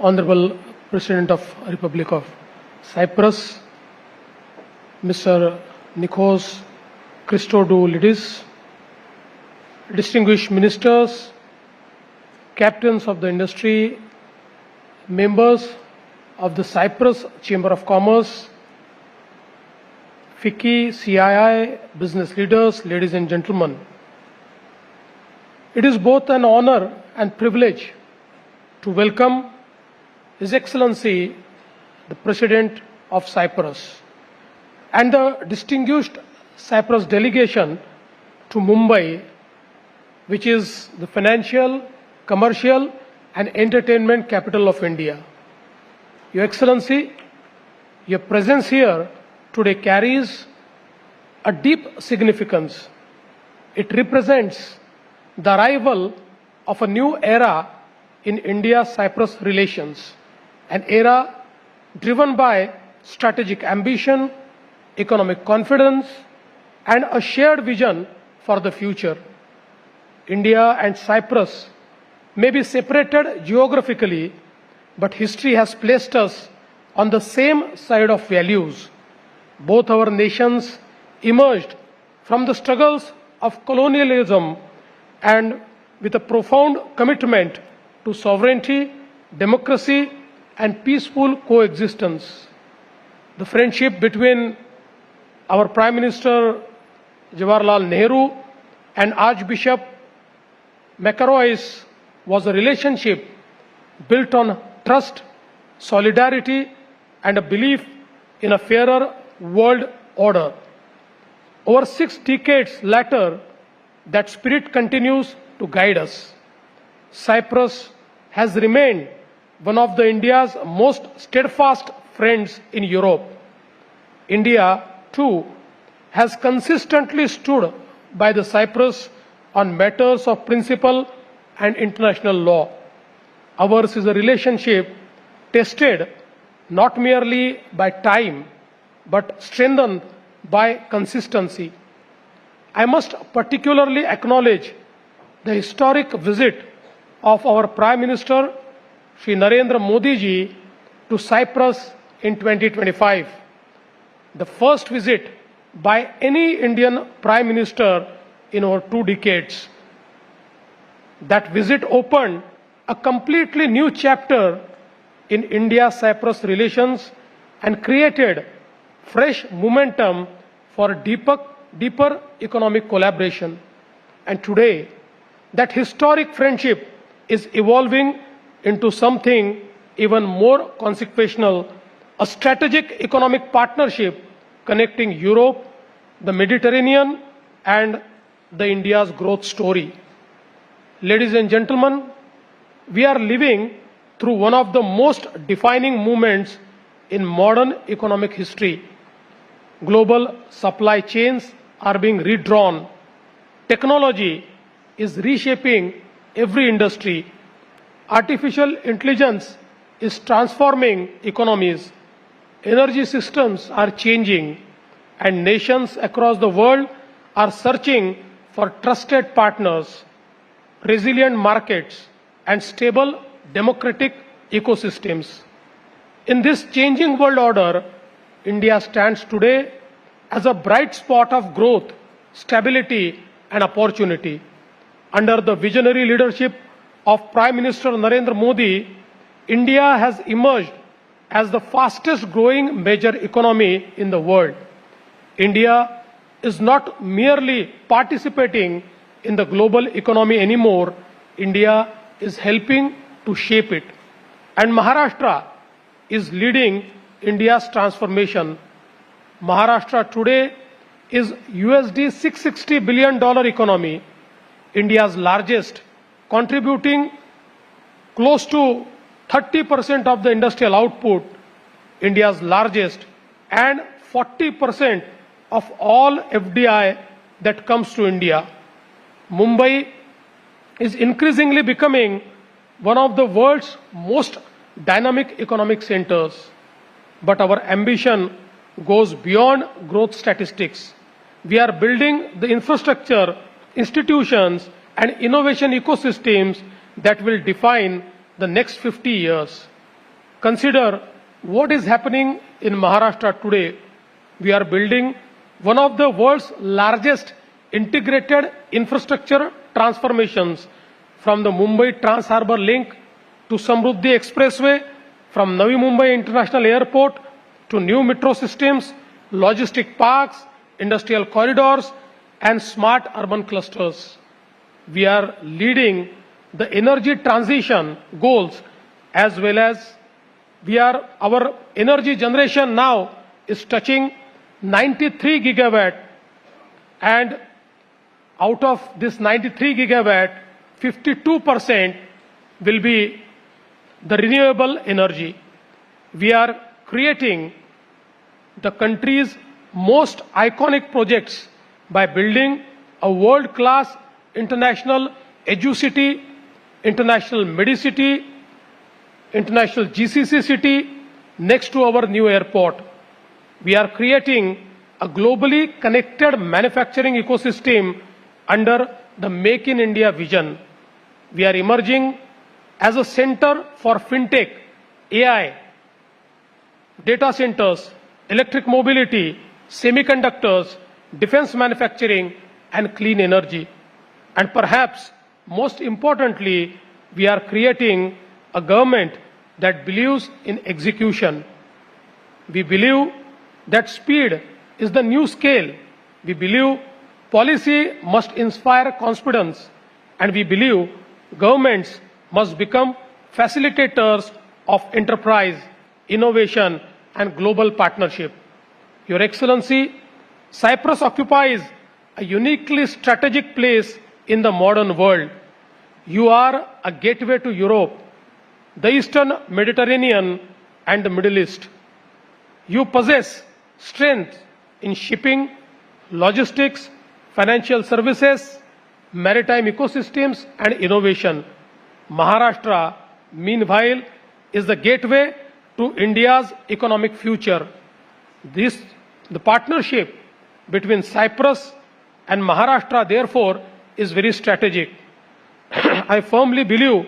Honorable President of Republic of Cyprus, Mr. Nikos Christodoulidis, distinguished ministers, captains of the industry, members of the Cyprus Chamber of Commerce, FICCI, CII, business leaders, ladies and gentlemen. It is both an honor and privilege to welcome His Excellency, the President of Cyprus, and the distinguished Cyprus delegation to Mumbai, which is the financial, commercial, and entertainment capital of India. Your Excellency, your presence here today carries a deep significance. It represents the arrival of a new era in India-Cyprus relations, an era driven by strategic ambition, economic confidence, and a shared vision for the future. India and Cyprus may be separated geographically, but history has placed us on the same side of values. Both our nations emerged from the struggles of colonialism and with a profound commitment to sovereignty, democracy, and peaceful coexistence. The friendship between our Prime Minister Jawaharlal Nehru and Archbishop Macarois was a relationship built on trust, solidarity, and a belief in a fairer world order. Over 6 decades later, that spirit continues to guide us. Cyprus has remained one of India's most steadfast friends in Europe. India, too, has consistently stood by the Cyprus on matters of principle and international law. Ours is a relationship tested not merely by time, but strengthened by consistency. I must particularly acknowledge the historic visit of our Prime Minister, Shri Narendra Modi ji, to Cyprus in 2025. The first visit by any Indian Prime Minister in over 2 decades. That visit opened a completely new chapter in India-Cyprus relations and created fresh momentum for deeper economic collaboration. And today, that historic friendship is evolving into something even more consequential, a strategic economic partnership connecting Europe, the Mediterranean, and the India's growth story. Ladies and gentlemen, we are living through one of the most defining moments in modern economic history. Global supply chains are being redrawn. Technology is reshaping every industry. Artificial intelligence is transforming economies. Energy systems are changing, and nations across the world are searching for trusted partners, resilient markets, and stable democratic ecosystems. In this changing world order, India stands today as a bright spot of growth, stability, and opportunity. Under the visionary leadership of Prime Minister Narendra Modi, India has emerged as the fastest growing major economy in the world. India is not merely participating in the global economy anymore. India is helping to shape it. And Maharashtra is leading India's transformation. Maharashtra today is USD $660 billion economy, India's largest, contributing close to 30% of the industrial output, India's largest, and 40% of all FDI that comes to India. Mumbai is increasingly becoming one of the world's most dynamic economic centers. But our ambition goes beyond growth statistics. We are building the infrastructure, institutions, and innovation ecosystems that will define the next 50 years. Consider what is happening in Maharashtra today. We are building one of the world's largest integrated infrastructure transformations, from the Mumbai Trans-Harbour Link to Samruddhi Expressway, from Navi Mumbai International Airport to new metro systems, logistic parks, industrial corridors, and smart urban clusters. We are leading the energy transition goals, as well as our energy generation now is touching 93 gigawatt, and out of this 93 gigawatt, 52% will be the renewable energy. We are creating the country's most iconic projects by building a world-class international edu-city, international medicity, international GCC city next to our new airport. We are creating a globally connected manufacturing ecosystem under the Make in India vision. We are emerging as a center for fintech, AI, data centers, electric mobility, semiconductors, defense manufacturing, and clean energy. And perhaps most importantly, we are creating a government that believes in execution. We believe that speed is the new scale. We believe policy must inspire confidence, and we believe governments must become facilitators of enterprise, innovation, and global partnership. Your Excellency, Cyprus occupies a uniquely strategic place in the modern world. You are a gateway to Europe, the Eastern Mediterranean, and the Middle East. You possess strength in shipping, logistics, financial services, maritime ecosystems, and innovation. Maharashtra, meanwhile, is the gateway to India's economic future. The partnership between Cyprus and Maharashtra, therefore, is very strategic. I firmly believe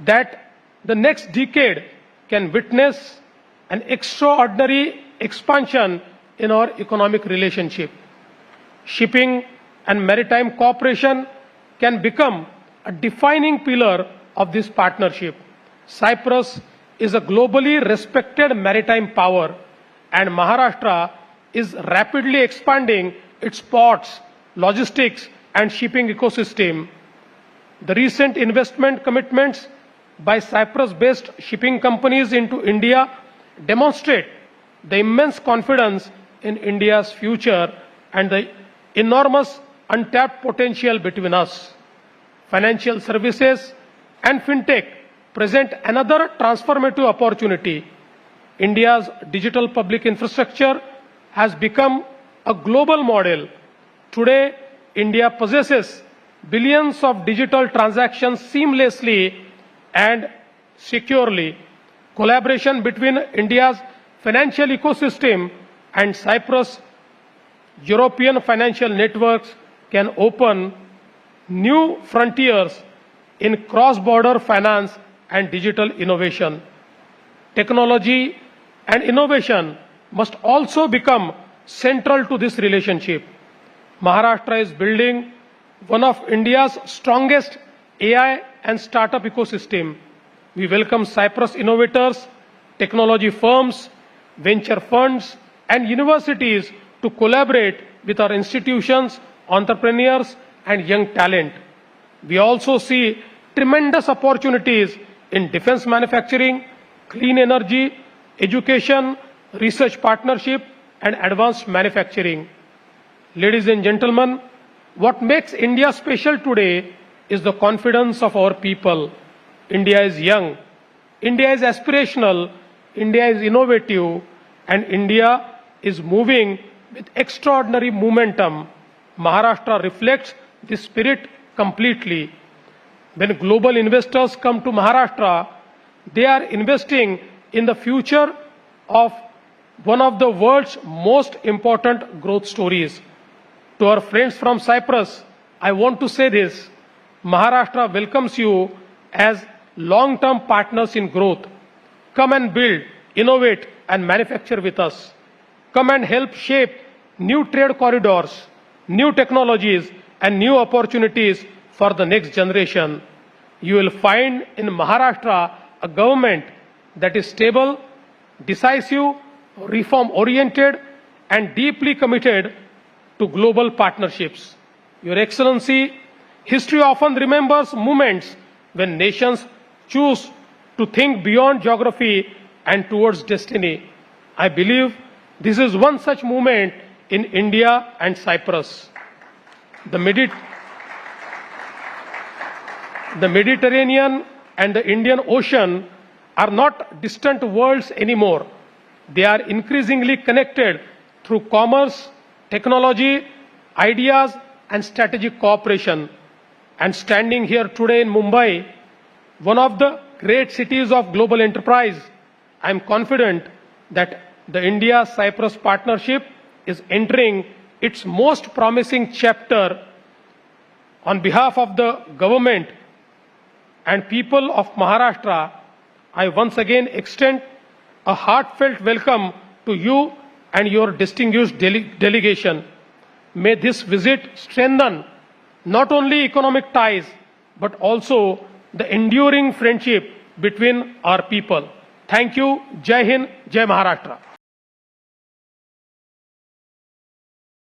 that the next decade can witness an extraordinary expansion in our economic relationship. Shipping and maritime cooperation can become a defining pillar of this partnership. Cyprus is a globally respected maritime power, and Maharashtra is rapidly expanding its ports, logistics, and shipping ecosystem. The recent investment commitments by Cyprus-based shipping companies into India demonstrate the immense confidence in India's future and the enormous untapped potential between us. Financial services and fintech present another transformative opportunity. India's digital public infrastructure has become a global model. Today, India possesses billions of digital transactions seamlessly and securely. Collaboration between India's financial ecosystem and Cyprus' European financial networks can open new frontiers in cross-border finance and digital innovation. Technology and innovation must also become central to this relationship. Maharashtra is building one of India's strongest AI and startup ecosystem. We welcome Cyprus innovators, technology firms, venture funds, and universities to collaborate with our institutions, entrepreneurs, and young talent. We also see tremendous opportunities in defense manufacturing, clean energy, education, research partnership, and advanced manufacturing. Ladies and gentlemen, what makes India special today is the confidence of our people. India is young, India is aspirational, India is innovative, and India is moving with extraordinary momentum. Maharashtra reflects this spirit completely. When global investors come to Maharashtra, they are investing in the future of one of the world's most important growth stories. To our friends from Cyprus, I want to say this: Maharashtra welcomes you as long-term partners in growth. Come and build, innovate and manufacture with us. Come and help shape new trade corridors, new technologies and new opportunities for the next generation. You will find in Maharashtra a government that is stable, decisive, reform-oriented and deeply committed to global partnerships. Your Excellency, history often remembers moments when nations choose to think beyond geography and towards destiny. I believe this is one such moment in India and Cyprus. The Mediterranean and the Indian Ocean are not distant worlds anymore. They are increasingly connected through commerce, technology, ideas and strategic cooperation. And standing here today in Mumbai, one of the great cities of global enterprise, I am confident that the India-Cyprus partnership is entering its most promising chapter. On behalf of the government and people of Maharashtra, I once again extend a heartfelt welcome to you and your distinguished delegation. May this visit strengthen not only economic ties, but also the enduring friendship between our people. Thank you. Jai Hind, Jai Maharashtra.